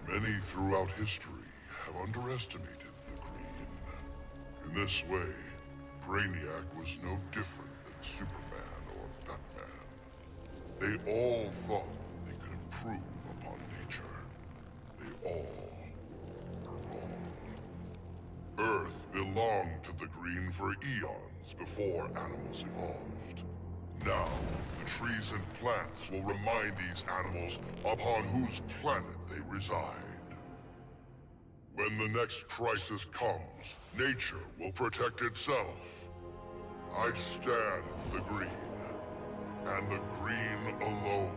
Many throughout history have underestimated the Green. In this way, Braniac was no different than Superman or Batman. They all thought they could improve upon nature. They all were wrong. Earth belonged to the Green for eons before animals evolved. Now, the trees and plants will remind these animals upon whose planet they reside. When the next crisis comes, nature will protect itself. I stand with the Green, and the Green alone.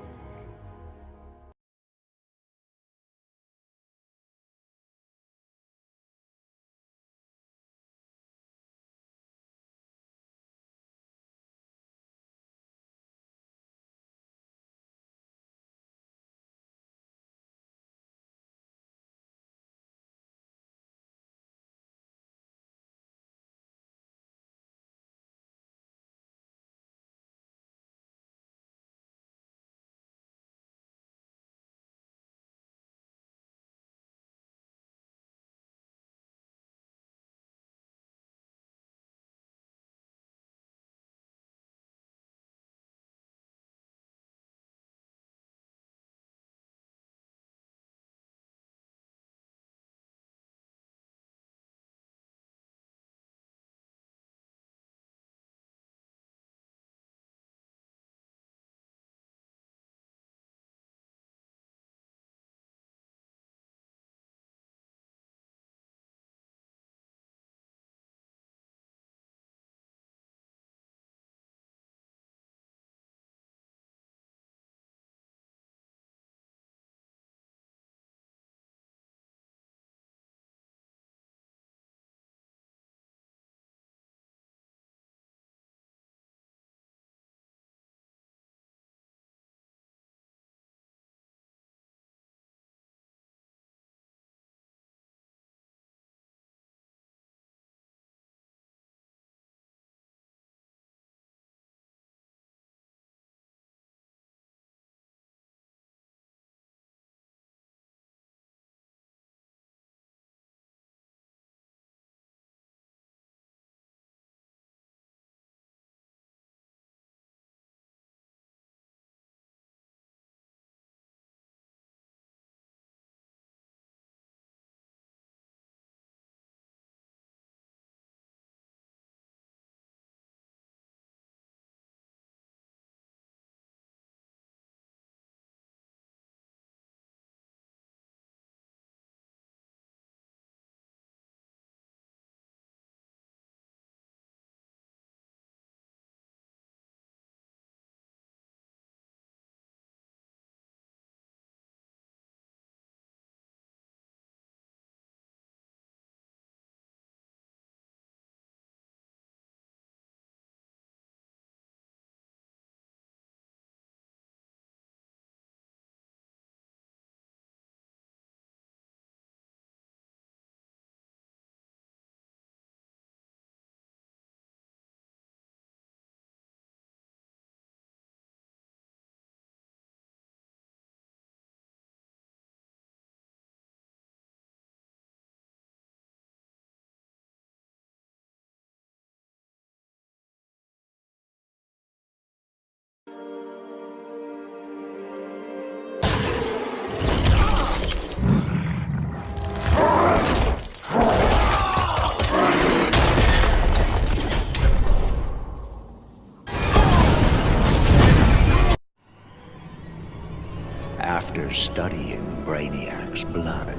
After studying Braniac's blood,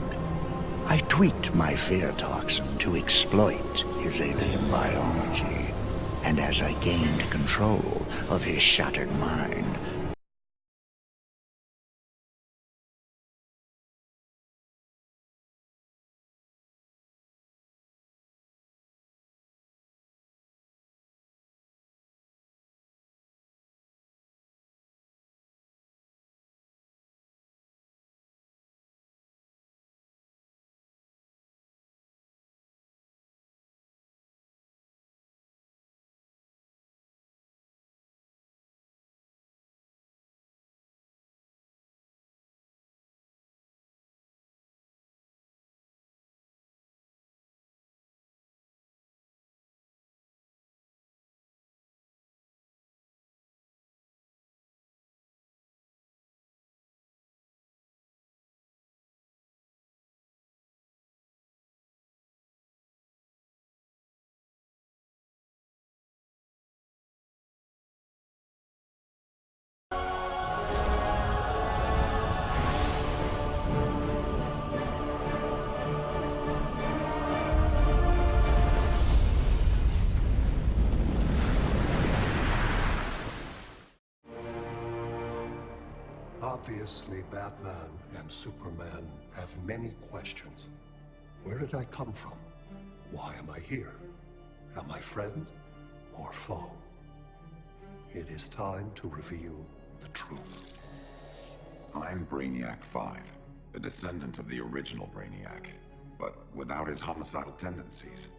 I tweaked my fear toxin to exploit his alien biology. And as I gained control of his shattered mind, Obviously, Batman and Superman have many questions. Where did I come from? Why am I here? Am I friend or foe? It is time to reveal the truth. I'm Braniac 5, a descendant of the original Braniac, but without his homicidal tendencies.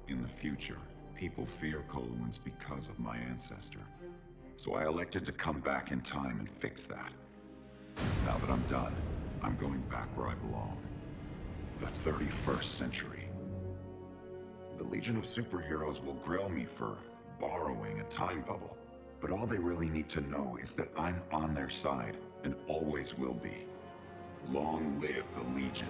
In the future, people fear Coluans because of my ancestor. So I elected to come back in time and fix that. Now that I'm done, I'm going back where I belong. The 31st century. The Legion of Superheroes will grill me for borrowing a time bubble, but all they really need to know is that I'm on their side and always will be. Long live the Legion.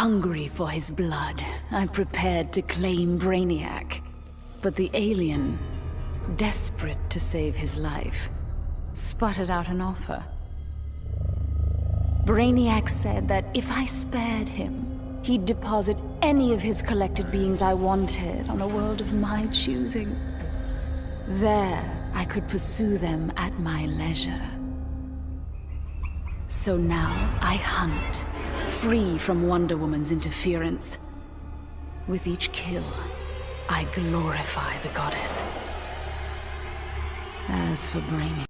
Hungry for his blood, I prepared to claim Braniac. But the alien, desperate to save his life, sputtered out an offer. Braniac said that if I spared him, he'd deposit any of his collected beings I wanted on a world of my choosing. There, I could pursue them at my leisure. So now I hunt, free from Wonder Woman's interference. With each kill, I glorify the goddess. As for Braniac,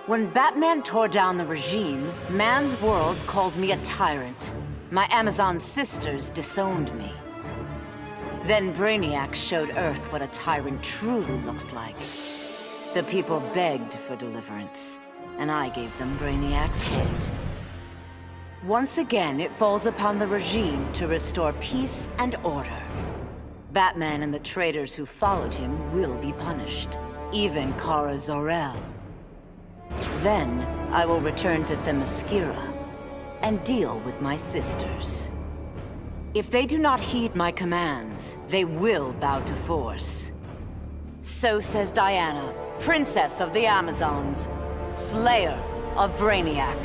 when Batman tore down the regime, man's world called me a tyrant. My Amazon sisters disowned me. Then Braniac showed Earth what a tyrant truly looks like. The people begged for deliverance, and I gave them Braniac's head. Once again, it falls upon the regime to restore peace and order. Batman and the traitors who followed him will be punished. Even Kara Zor-El. Then, I will return to Themyscira and deal with my sisters. If they do not heed my commands, they will bow to force. So says Diana, Princess of the Amazons, Slayer of Braniac.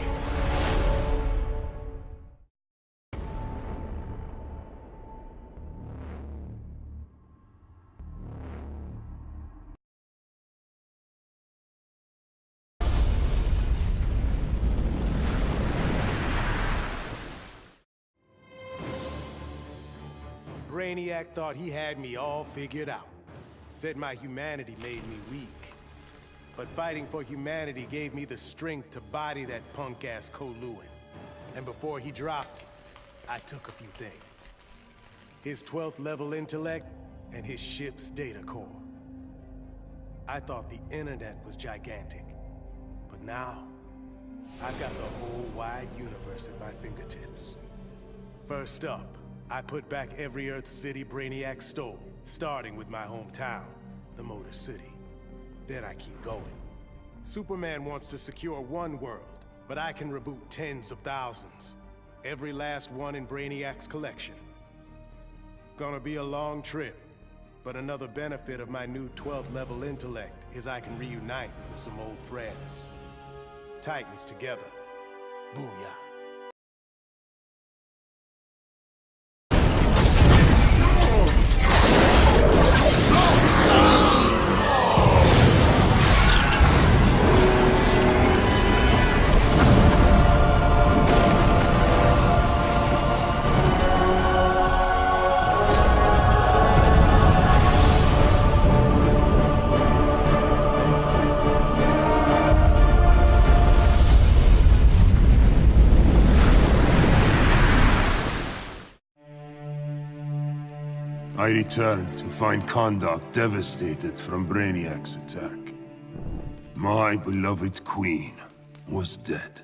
Braniac thought he had me all figured out. Said my humanity made me weak. But fighting for humanity gave me the strength to body that punk-ass Kowloon. And before he dropped, I took a few things. His 12th level intellect and his ship's data core. I thought the internet was gigantic. But now, I've got the whole wide universe at my fingertips. First up, I put back every Earth city Braniac stole, starting with my hometown, the Motor City. Then I keep going. Superman wants to secure one world, but I can reboot tens of thousands. Every last one in Braniac's collection. Gonna be a long trip, but another benefit of my new 12th level intellect is I can reunite with some old friends. Titans together. Booyah. I returned to find Kahndaq devastated from Braniac's attack. My beloved queen was dead.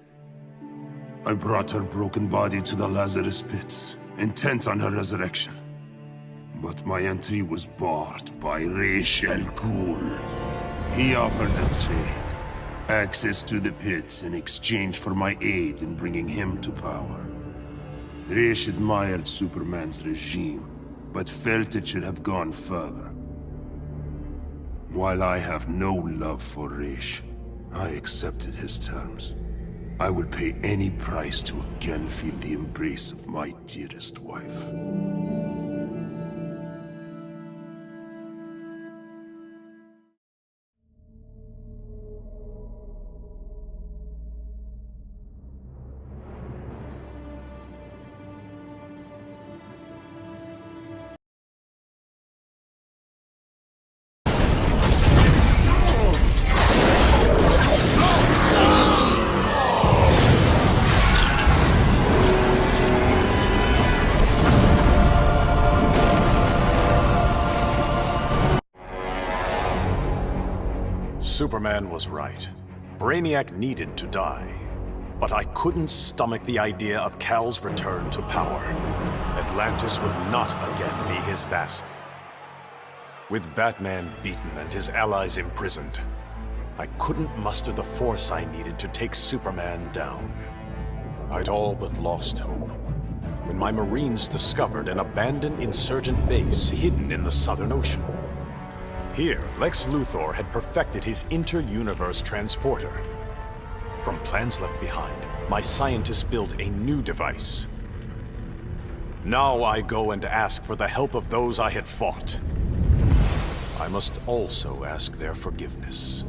I brought her broken body to the Lazarus pits, intent on her resurrection. But my entry was barred by Ra's al Ghul. He offered a trade. Access to the pits in exchange for my aid in bringing him to power. Ra's admired Superman's regime, but felt it should have gone further. While I have no love for Ra's, I accepted his terms. I will pay any price to again feel the embrace of my dearest wife. Superman was right. Braniac needed to die. But I couldn't stomach the idea of Kal's return to power. Atlantis would not again be his vassal. With Batman beaten and his allies imprisoned, I couldn't muster the force I needed to take Superman down. I'd all but lost hope when my Marines discovered an abandoned insurgent base hidden in the Southern Ocean. Here, Lex Luthor had perfected his inter-universe transporter. From plans left behind, my scientists built a new device. Now I go and ask for the help of those I had fought. I must also ask their forgiveness.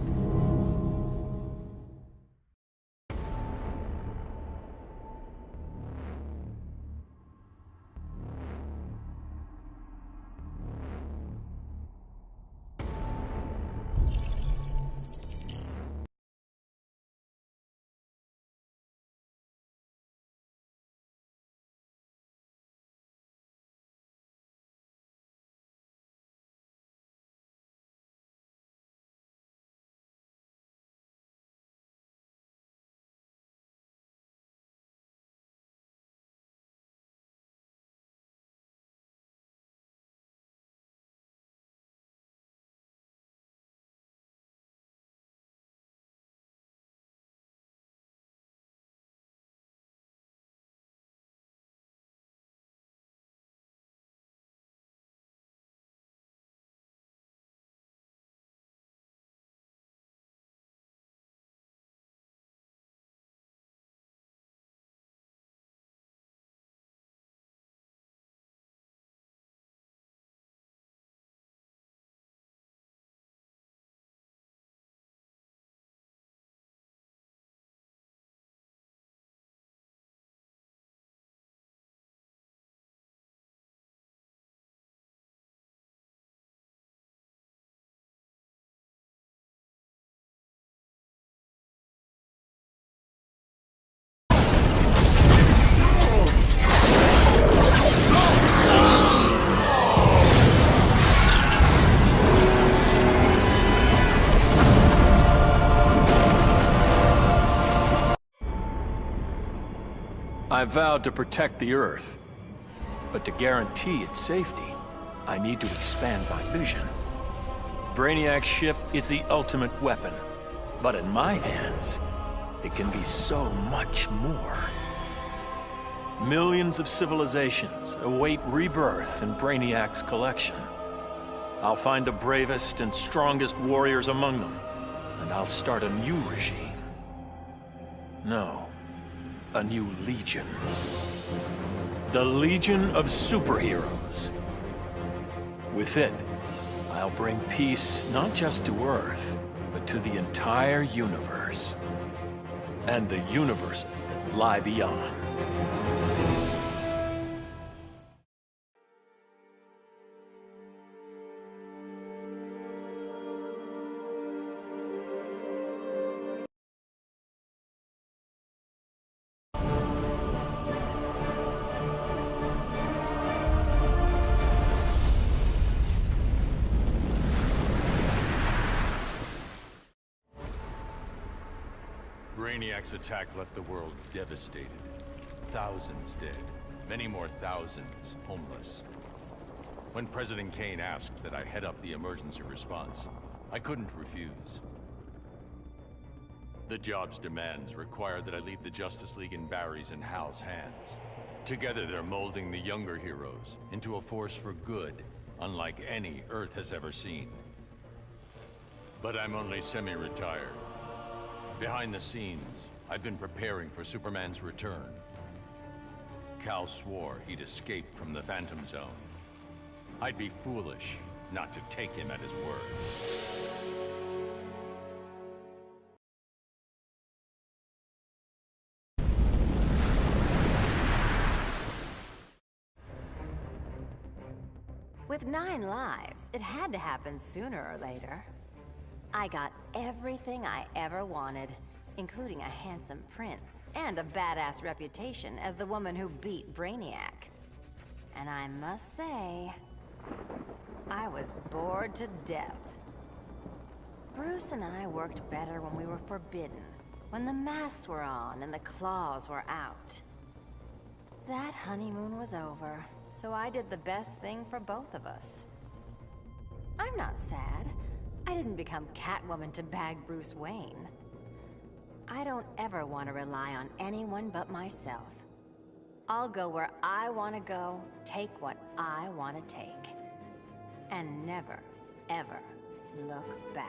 I vowed to protect the Earth. But to guarantee its safety, I need to expand my vision. Braniac's ship is the ultimate weapon, but in my hands, it can be so much more. Millions of civilizations await rebirth in Braniac's collection. I'll find the bravest and strongest warriors among them, and I'll start a new regime. No, a new legion. The Legion of Superheroes. With it, I'll bring peace not just to Earth, but to the entire universe. And the universes that lie beyond. Braniac's attack left the world devastated. Thousands dead. Many more thousands homeless. When President Kane asked that I head up the emergency response, I couldn't refuse. The job's demands require that I leave the Justice League in Barry's and Hal's hands. Together they're molding the younger heroes into a force for good, unlike any Earth has ever seen. But I'm only semi-retired. Behind the scenes, I've been preparing for Superman's return. Kal swore he'd escaped from the Phantom Zone. I'd be foolish not to take him at his word. With 9 lives, it had to happen sooner or later. I got everything I ever wanted, including a handsome prince and a badass reputation as the woman who beat Braniac. And I must say, I was bored to death. Bruce and I worked better when we were forbidden, when the masks were on and the claws were out. That honeymoon was over, so I did the best thing for both of us. I'm not sad. I didn't become Catwoman to bag Bruce Wayne. I don't ever want to rely on anyone but myself. I'll go where I want to go, take what I want to take. And never, ever look back.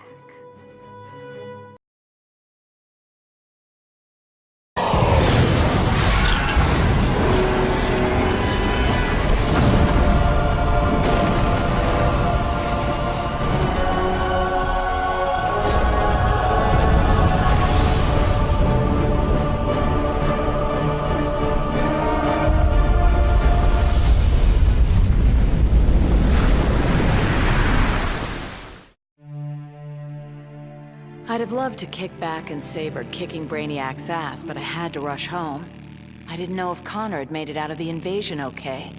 I'd have loved to kick back and savor kicking Braniac's ass, but I had to rush home. I didn't know if Connor had made it out of the invasion okay.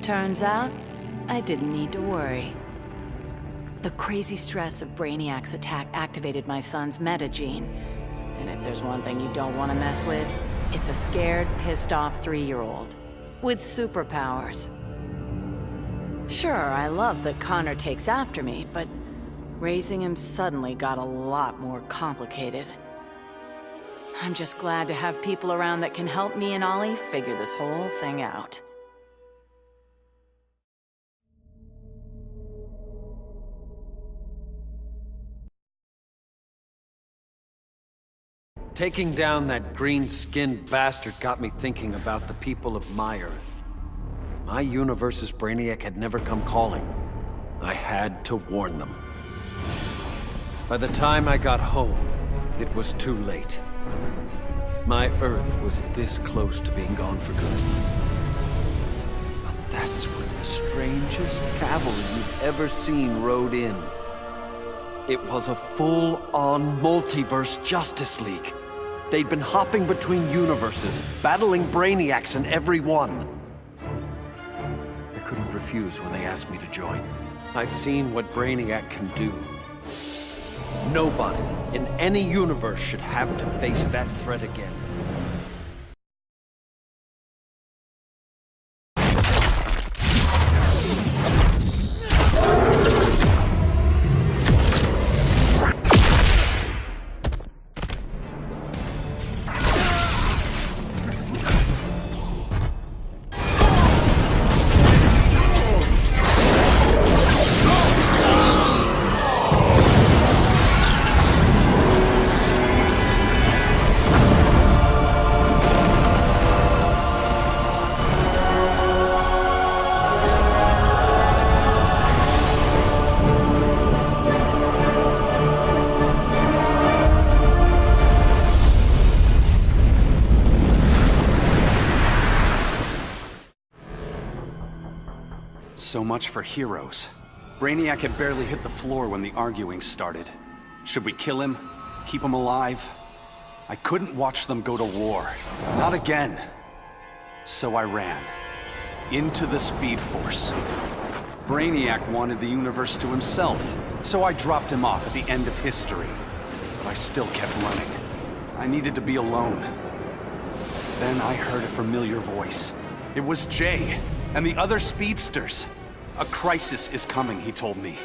Turns out, I didn't need to worry. The crazy stress of Braniac's attack activated my son's metagene. And if there's one thing you don't want to mess with, it's a scared, pissed-off 3-year-old. With superpowers. Sure, I love that Connor takes after me, but raising him suddenly got a lot more complicated. I'm just glad to have people around that can help me and Ollie figure this whole thing out. Taking down that green-skinned bastard got me thinking about the people of my Earth. My universe's Braniac had never come calling. I had to warn them. By the time I got home, it was too late. My Earth was this close to being gone for good. But that's when the strangest cavalry you've ever seen rode in. It was a full-on multiverse Justice League. They'd been hopping between universes, battling Braniacs in every one. I couldn't refuse when they asked me to join. I've seen what Braniac can do. Nobody in any universe should have to face that threat again. So much for heroes. Braniac had barely hit the floor when the arguing started. Should we kill him? Keep him alive? I couldn't watch them go to war. Not again. So I ran. Into the Speed Force. Braniac wanted the universe to himself, so I dropped him off at the end of history. But I still kept running. I needed to be alone. Then I heard a familiar voice. It was Jay, and the other speedsters. A crisis is coming, he told me.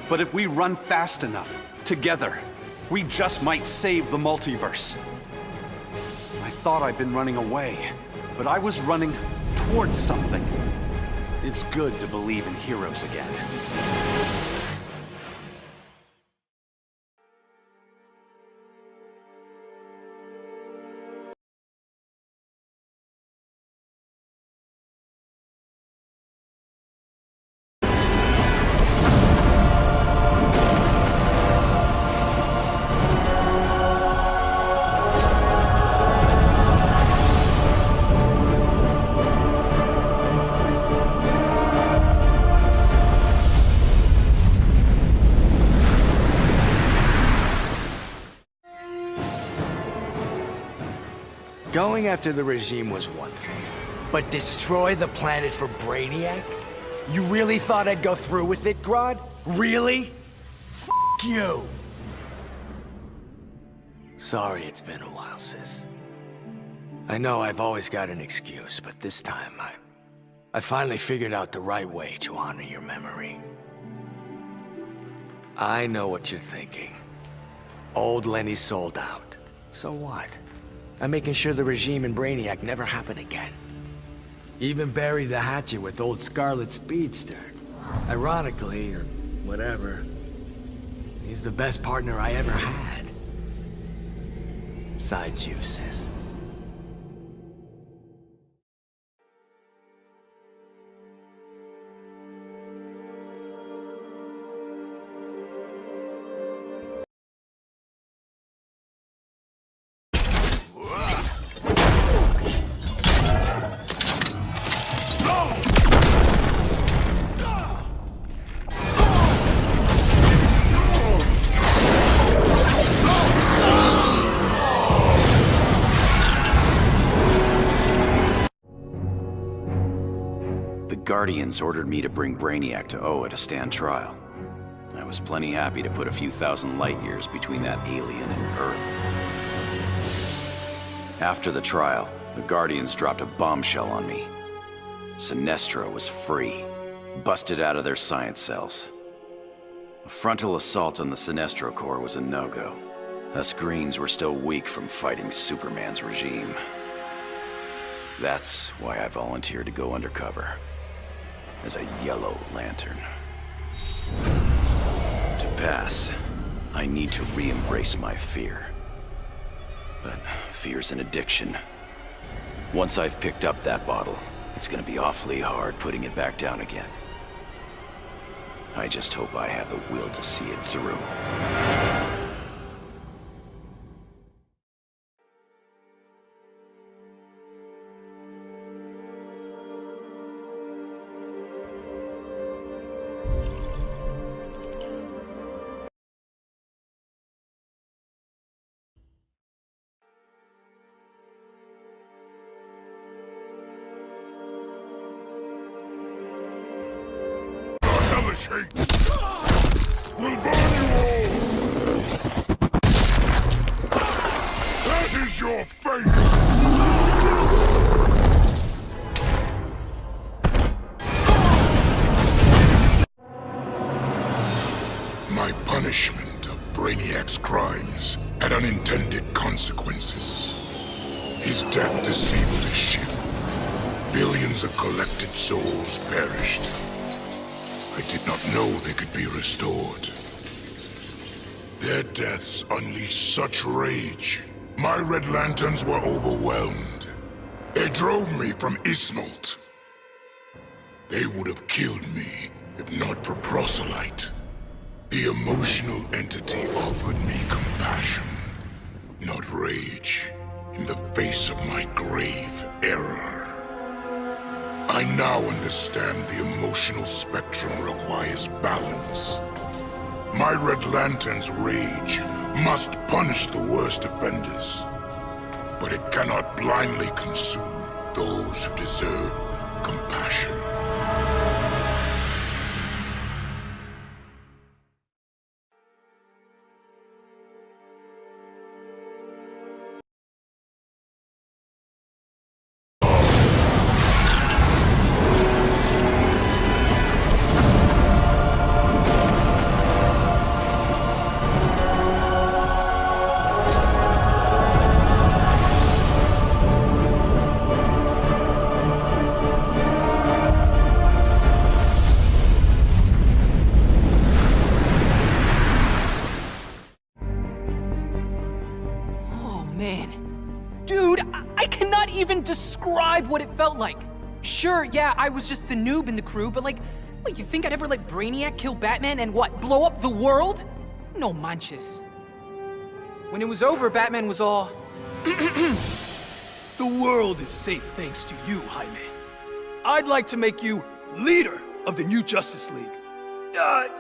But if we run fast enough, together, we just might save the multiverse. I thought I'd been running away, but I was running towards something. It's good to believe in heroes again. Going after the regime was one thing, but destroy the planet for Braniac? You really thought I'd go through with it, Grodd? Really? F*** you! Sorry it's been a while, sis. I know I've always got an excuse, but this time I finally figured out the right way to honor your memory. I know what you're thinking. Old Lenny sold out. So what? I'm making sure the regime and Braniac never happen again. Even buried the hatchet with old Scarlet Speedster. Ironically, or whatever, he's the best partner I ever had. Besides you, sis. Guardians ordered me to bring Braniac to Oa to stand trial. I was plenty happy to put a few thousand light years between that alien and Earth. After the trial, the Guardians dropped a bombshell on me. Sinestro was free, busted out of their science cells. A frontal assault on the Sinestro Corps was a no-go. Us Greens were still weak from fighting Superman's regime. That's why I volunteered to go undercover. As a Yellow Lantern. To pass, I need to re-embrace my fear. But fear's an addiction. Once I've picked up that bottle, it's gonna be awfully hard putting it back down again. I just hope I have the will to see it through. Will burn you all! That is your fate! My punishment of Braniac's crimes had unintended consequences. His death disabled his ship. Billions of collected souls perished. I did not know they could be restored. Their deaths unleashed such rage. My Red Lanterns were overwhelmed. They drove me from Ismalt. They would have killed me if not for Proselyte. The emotional entity offered me compassion, not rage, in the face of my grave error. I now understand the emotional spectrum requires balance. My Red Lantern's rage must punish the worst offenders, but it cannot blindly consume those who deserve compassion. Even describe what it felt like. Sure, yeah, I was just the noob in the crew, but like, what, you think I'd ever let Braniac kill Batman and what, blow up the world? No manches. When it was over, Batman was all, The world is safe thanks to you, Jaime. I'd like to make you leader of the new Justice League.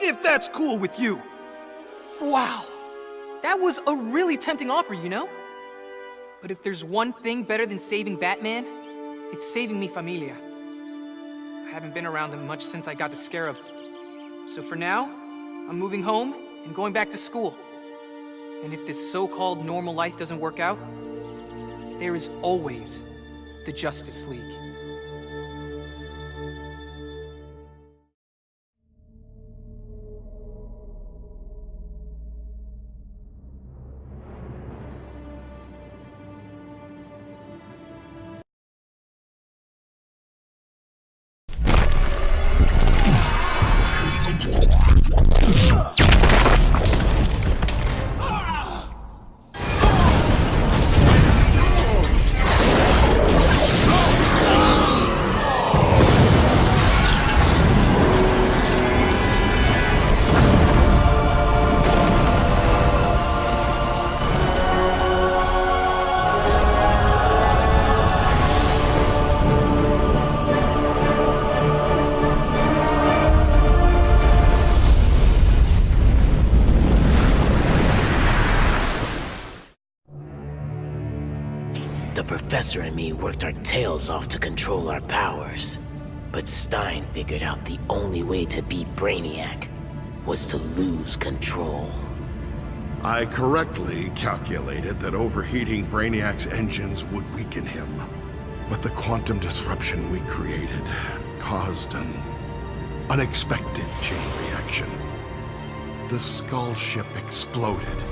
If that's cool with you. wow. That was a really tempting offer, you know? But if there's one thing better than saving Batman, it's saving mi familia. I haven't been around them much since I got the Scarab. So for now, I'm moving home and going back to school. And if this so-called normal life doesn't work out, there is always the Justice League. Professor and me worked our tails off to control our powers. But Stein figured out the only way to beat Braniac was to lose control. I correctly calculated that overheating Braniac's engines would weaken him. But the quantum disruption we created caused an unexpected chain reaction. The Skull ship exploded,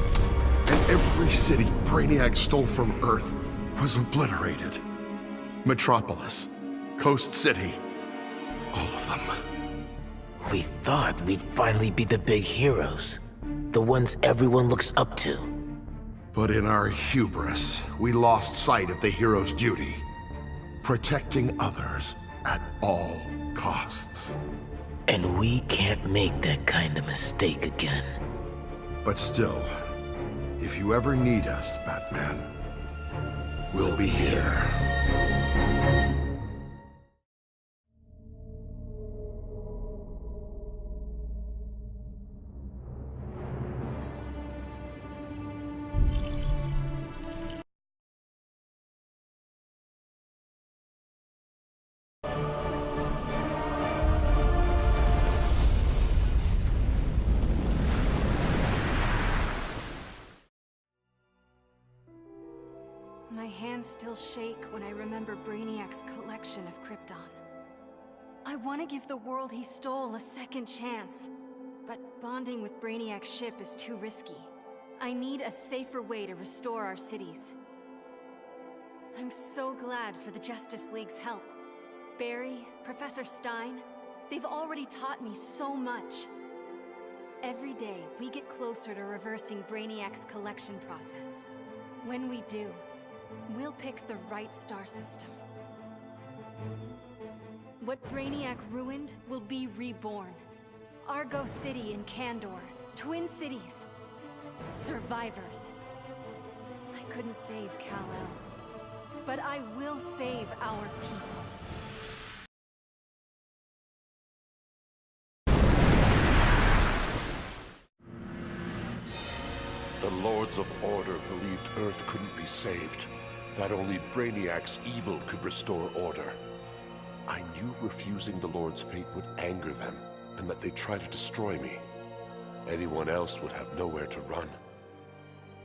and every city Braniac stole from Earth was obliterated. Metropolis, Coast City, all of them. We thought we'd finally be the big heroes, the ones everyone looks up to. But in our hubris, we lost sight of the hero's duty, protecting others at all costs. And we can't make that kind of mistake again. But still, if you ever need us, Batman, we'll be here. My hands still shake when I remember Braniac's collection of Krypton. I want to give the world he stole a second chance, but bonding with Braniac's ship is too risky. I need a safer way to restore our cities. I'm so glad for the Justice League's help. Barry, Professor Stein, they've already taught me so much. Every day, we get closer to reversing Braniac's collection process. When we do, we'll pick the right star system. What Braniac ruined will be reborn. Argo City and Kandor, Twin Cities, survivors. I couldn't save Kal-El, but I will save our people. Lords of Order believed Earth couldn't be saved, that only Braniac's evil could restore order. I knew refusing the Lord's fate would anger them, and that they'd try to destroy me. Anyone else would have nowhere to run.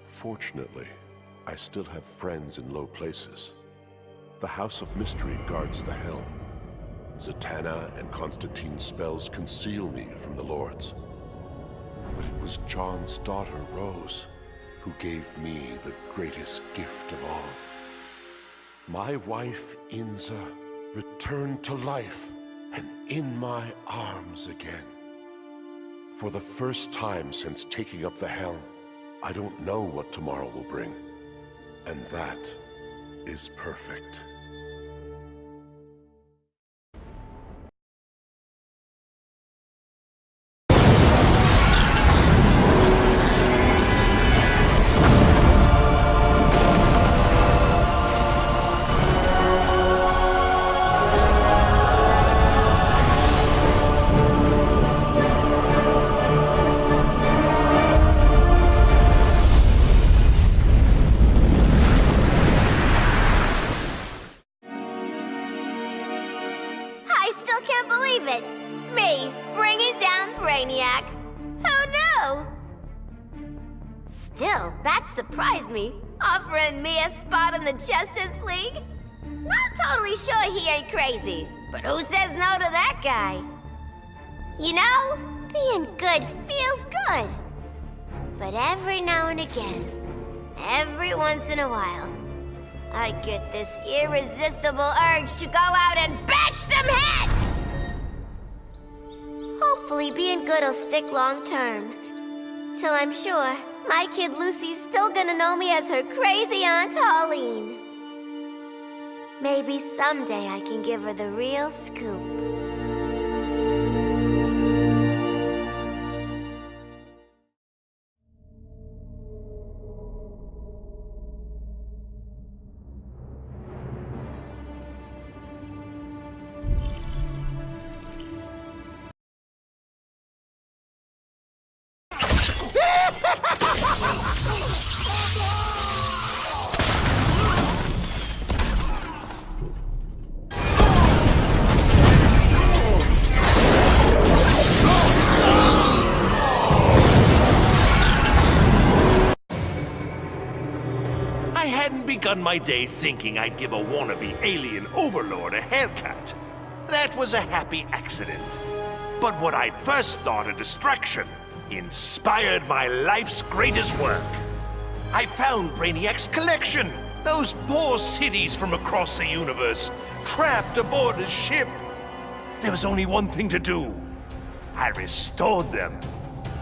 Fortunately, I still have friends in low places. The House of Mystery guards the Helm. Zatanna and Constantine's spells conceal me from the Lords. But it was John's daughter, Rose, who gave me the greatest gift of all. My wife, Inza, returned to life and in my arms again. For the first time since taking up the helm, I don't know what tomorrow will bring. And that is perfect. Still, that surprised me, offering me a spot in the Justice League. Not totally sure he ain't crazy, but who says no to that guy? You know, being good feels good. But every now and again, every once in a while, I get this irresistible urge to go out and bash some heads! Hopefully being good'll stick long term. Till I'm sure my kid Lucy's still gonna know me as her crazy Aunt Pauline. Maybe someday I can give her the real scoop. Begun my day thinking I'd give a wannabe alien overlord a haircut. That was a happy accident. But what I'd first thought a distraction inspired my life's greatest work. I found Braniac's collection, those poor cities from across the universe, trapped aboard his ship. There was only one thing to do. I restored them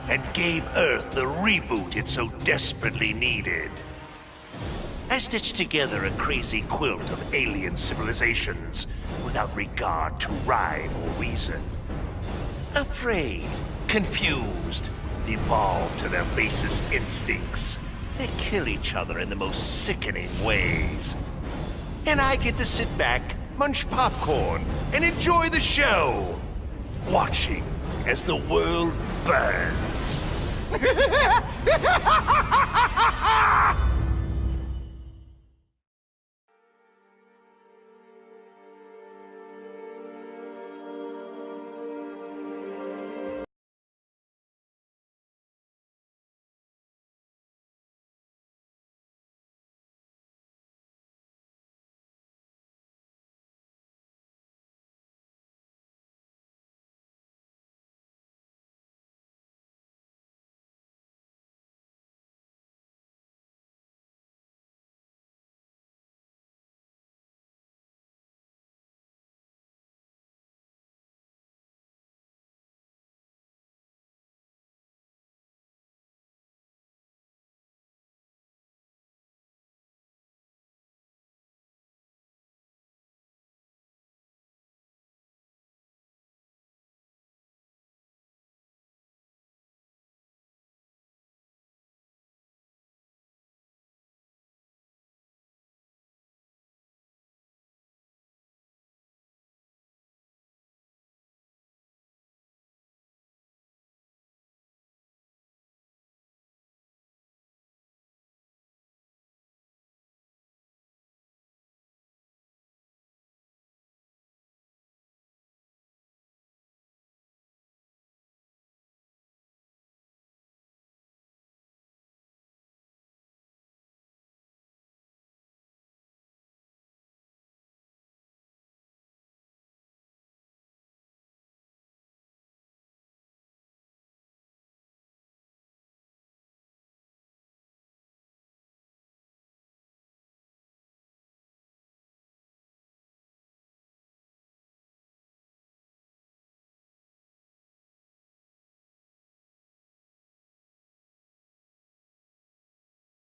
and gave Earth the reboot it so desperately needed. I stitched together a crazy quilt of alien civilizations without regard to rhyme or reason. Afraid, confused, devolved to their basest instincts. They kill each other in the most sickening ways. And I get to sit back, munch popcorn, and enjoy the show, watching as the world burns.